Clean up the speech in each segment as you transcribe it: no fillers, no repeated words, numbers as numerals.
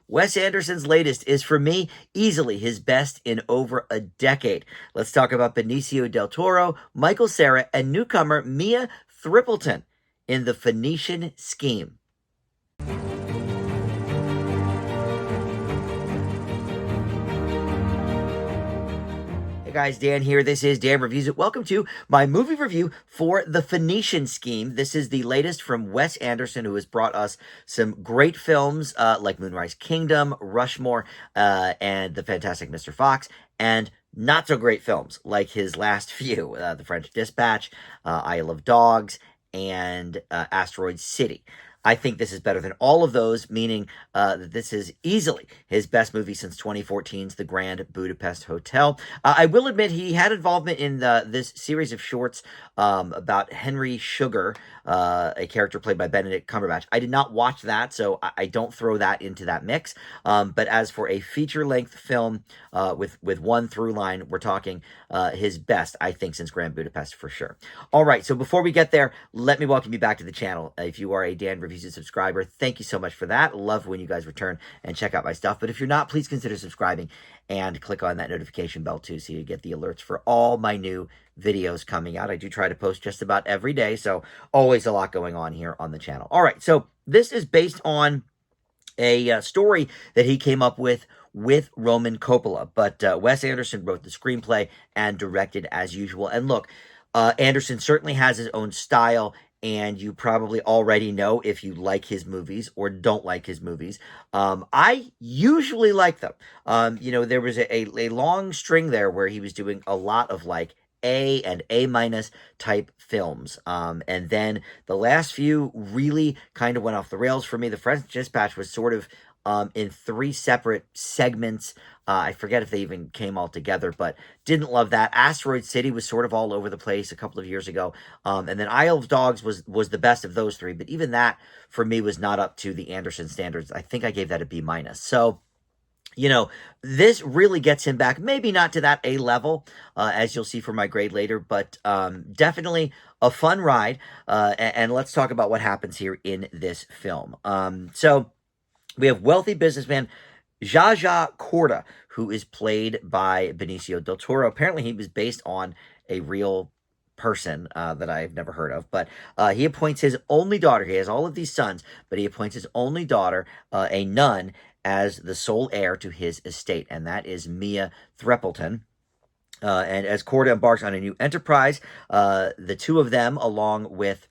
Wes Anderson's latest is, for me, easily his best in over a decade. Let's talk about Benicio Del Toro, Michael Cera, and newcomer Mia Threapleton in The Phoenician Scheme. Hey guys, Dan here. This is Dan Reviews It. Welcome to my movie review for The Phoenician Scheme. This is the latest from Wes Anderson, who has brought us some great films like Moonrise Kingdom, Rushmore, and The Fantastic Mr. Fox, and not so great films like his last few, The French Dispatch, Isle of Dogs, and Asteroid City. I think this is better than all of those, meaning that this is easily his best movie since 2014's The Grand Budapest Hotel. I will admit he had involvement in this series of shorts about Henry Sugar, a character played by Benedict Cumberbatch. I did not watch that, so I don't throw that into that mix. But as for a feature-length film with one through line, we're talking his best, I think, since Grand Budapest for sure. All right, so before we get there, let me welcome you back to the channel. If you are a Dan Reviews It subscriber, thank you so much for that. Love when you guys return and check out my stuff. But if you're not, please consider subscribing and click on that notification bell too, so you get the alerts for all my new videos coming out. I do try to post just about every day, so always a lot going on here on the channel. All right, so this is based on a story that he came up with Roman Coppola, but Wes Anderson wrote the screenplay and directed as usual. And look, Anderson certainly has his own style, and you probably already know if you like his movies or don't like his movies. I usually like them. There was a long string there where he was doing a lot of like A and A- type films. And then the last few really kind of went off the rails for me. The French Dispatch was sort of in three separate segments. I forget if they even came all together, but didn't love that. Asteroid City was sort of all over the place a couple of years ago. And then Isle of Dogs was the best of those three, but even that for me was not up to the Anderson standards. I think I gave that a B-. So, this really gets him back, maybe not to that A level, as you'll see from my grade later, but definitely a fun ride. And let's talk about what happens here in this film. So we have wealthy businessman Zsa Corda, who is played by Benicio Del Toro. Apparently, he was based on a real person that I've never heard of, but he appoints his only daughter. He has all of these sons, but he appoints his only daughter, a nun, as the sole heir to his estate, and that is Mia Threapleton. And as Corda embarks on a new enterprise, the two of them, along with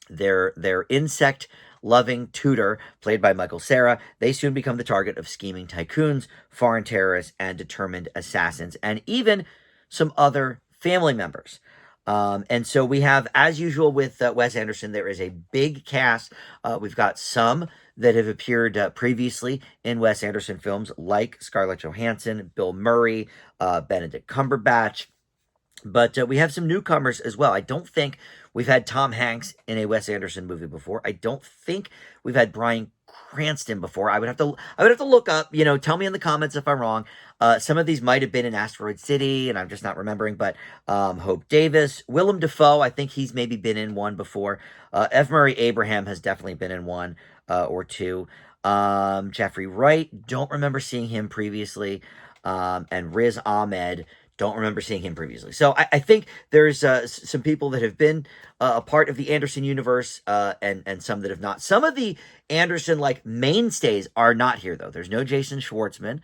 their insect-loving tutor, played by Michael Cera, they soon become the target of scheming tycoons, foreign terrorists, and determined assassins, and even some other family members. And so we have, as usual with Wes Anderson, there is a big cast. We've got some that have appeared previously in Wes Anderson films, like Scarlett Johansson, Bill Murray, Benedict Cumberbatch. But we have some newcomers as well. I don't think we've had Tom Hanks in a Wes Anderson movie before. I don't think we've had Bryan Cranston before. I would have to look up, tell me in the comments if I'm wrong. Some of these might have been in Asteroid City, and I'm just not remembering, but Hope Davis, Willem Dafoe, I think he's maybe been in one before. F. Murray Abraham has definitely been in one or two. Jeffrey Wright, don't remember seeing him previously. And Riz Ahmed, don't remember seeing him previously. So I think there's some people that have been a part of the Anderson universe and some that have not. Some of the Anderson mainstays are not here, though. There's no Jason Schwartzman.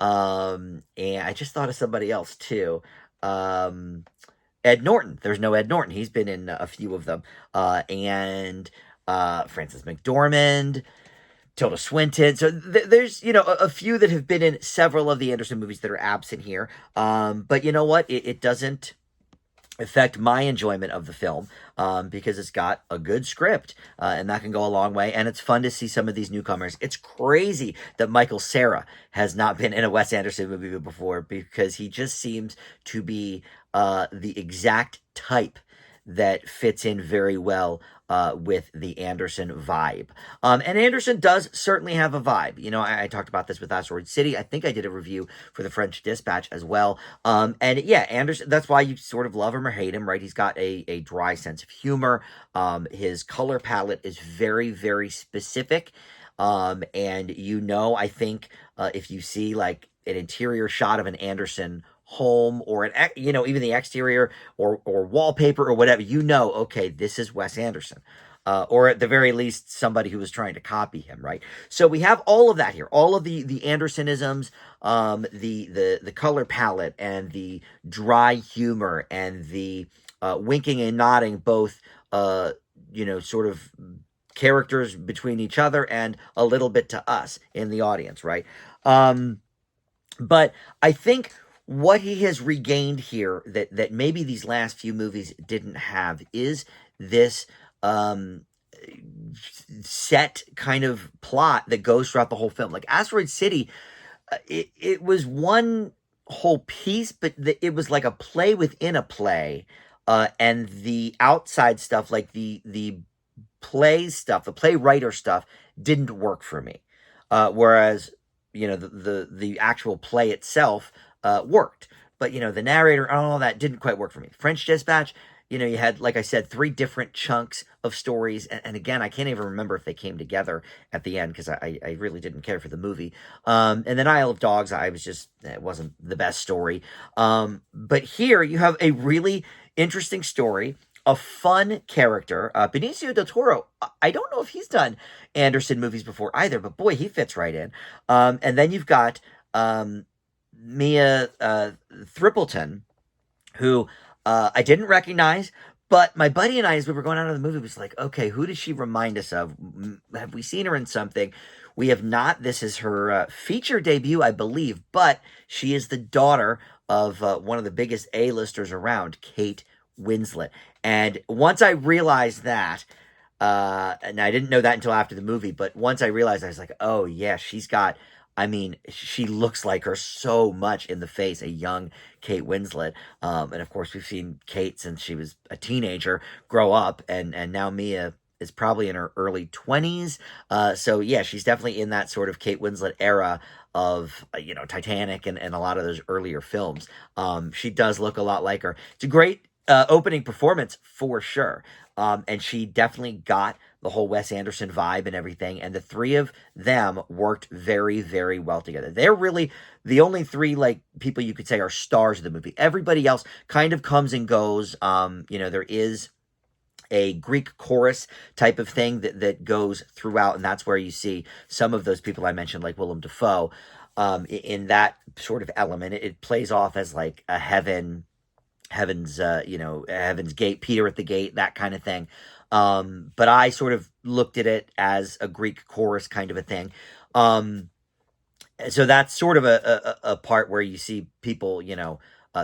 And I just thought of somebody else, too. Ed Norton. There's no Ed Norton. He's been in a few of them. And Frances McDormand, Tilda Swinton. So there's, a few that have been in several of the Anderson movies that are absent here. But you know what? It doesn't affect my enjoyment of the film because it's got a good script, and that can go a long way. And it's fun to see some of these newcomers. It's crazy that Michael Cera has not been in a Wes Anderson movie before, because he just seems to be the exact type that fits in very well with the Anderson vibe. And Anderson does certainly have a vibe. I talked about this with Asteroid City. I think I did a review for The French Dispatch as well. And yeah, Anderson, that's why you sort of love him or hate him, right? He's got a dry sense of humor. His color palette is very, very specific. And I think if you see like an interior shot of an Anderson home or even the exterior or wallpaper or whatever, okay, this is Wes Anderson. Or at the very least, somebody who was trying to copy him, right? So we have all of that here, all of the Andersonisms, the color palette and the dry humor and the winking and nodding, both sort of characters between each other and a little bit to us in the audience, right? But I think what he has regained here that maybe these last few movies didn't have is this set kind of plot that goes throughout the whole film. Like Asteroid City, it was one whole piece, but it was like a play within a play. And the outside stuff, like the play stuff, the playwriter stuff, didn't work for me. Whereas, the actual play itself worked. But, the narrator and all that didn't quite work for me. French Dispatch, you had, like I said, 3 different chunks of stories. And again, I can't even remember if they came together at the end because I really didn't care for the movie. And then Isle of Dogs, it wasn't the best story. But here you have a really interesting story, a fun character. Benicio Del Toro, I don't know if he's done Anderson movies before either, but boy, he fits right in. And then you've got Mia Threapleton, who I didn't recognize, but my buddy and I, as we were going out of the movie, was like, okay, who does she remind us of? Have we seen her in something? We have not. This is her feature debut, I believe, but she is the daughter of one of the biggest A-listers around, Kate Winslet. And once I realized that, and I didn't know that until after the movie, but once I realized, I was like, oh yeah, she looks like her so much in the face, a young Kate Winslet. And of course, we've seen Kate since she was a teenager grow up, and now Mia is probably in her early 20s. So yeah, she's definitely in that sort of Kate Winslet era of, Titanic and a lot of those earlier films. She does look a lot like her. It's a great opening performance for sure. And she definitely got the whole Wes Anderson vibe and everything. And the 3 of them worked very, very well together. They're really the only 3 like people you could say are stars of the movie. Everybody else kind of comes and goes. There is a Greek chorus type of thing that goes throughout, and that's where you see some of those people I mentioned, like Willem Dafoe, in that sort of element. It plays off as like a heaven's gate, Peter at the gate, that kind of thing. But I sort of looked at it as a Greek chorus kind of a thing. So that's sort of a part where you see people,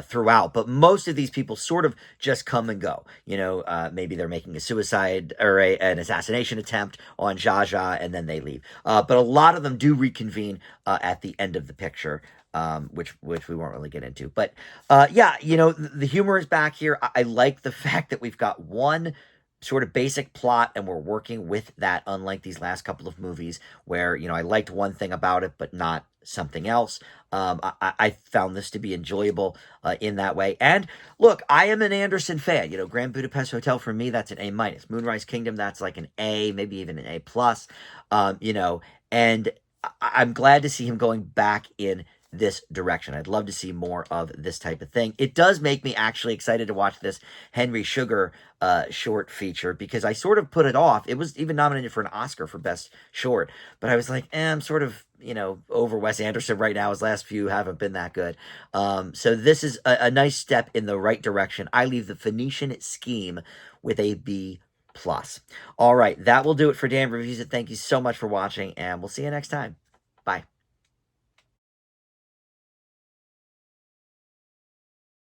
throughout, but most of these people sort of just come and go. Maybe they're making a suicide or an assassination attempt on Zsa Zsa, and then they leave. But a lot of them do reconvene at the end of the picture, which we won't really get into. But yeah, the humor is back here. I like the fact that we've got one sort of basic plot and we're working with that, unlike these last couple of movies where, I liked one thing about it, but not something else. I found this to be enjoyable in that way. And look, I am an Anderson fan. Grand Budapest Hotel, for me, that's an A-. Moonrise Kingdom, that's like an A, maybe even an A+. And I'm glad to see him going back in this direction. I'd love to see more of this type of thing. It does make me actually excited to watch this Henry Sugar short feature, because I sort of put it off. It was even nominated for an Oscar for Best Short, but I was like, I'm sort of, over Wes Anderson right now. His last few haven't been that good. So this is a nice step in the right direction. I leave the Phoenician Scheme with a B+. All right, that will do it for Dan Reviews It. Thank you so much for watching, and we'll see you next time. Bye.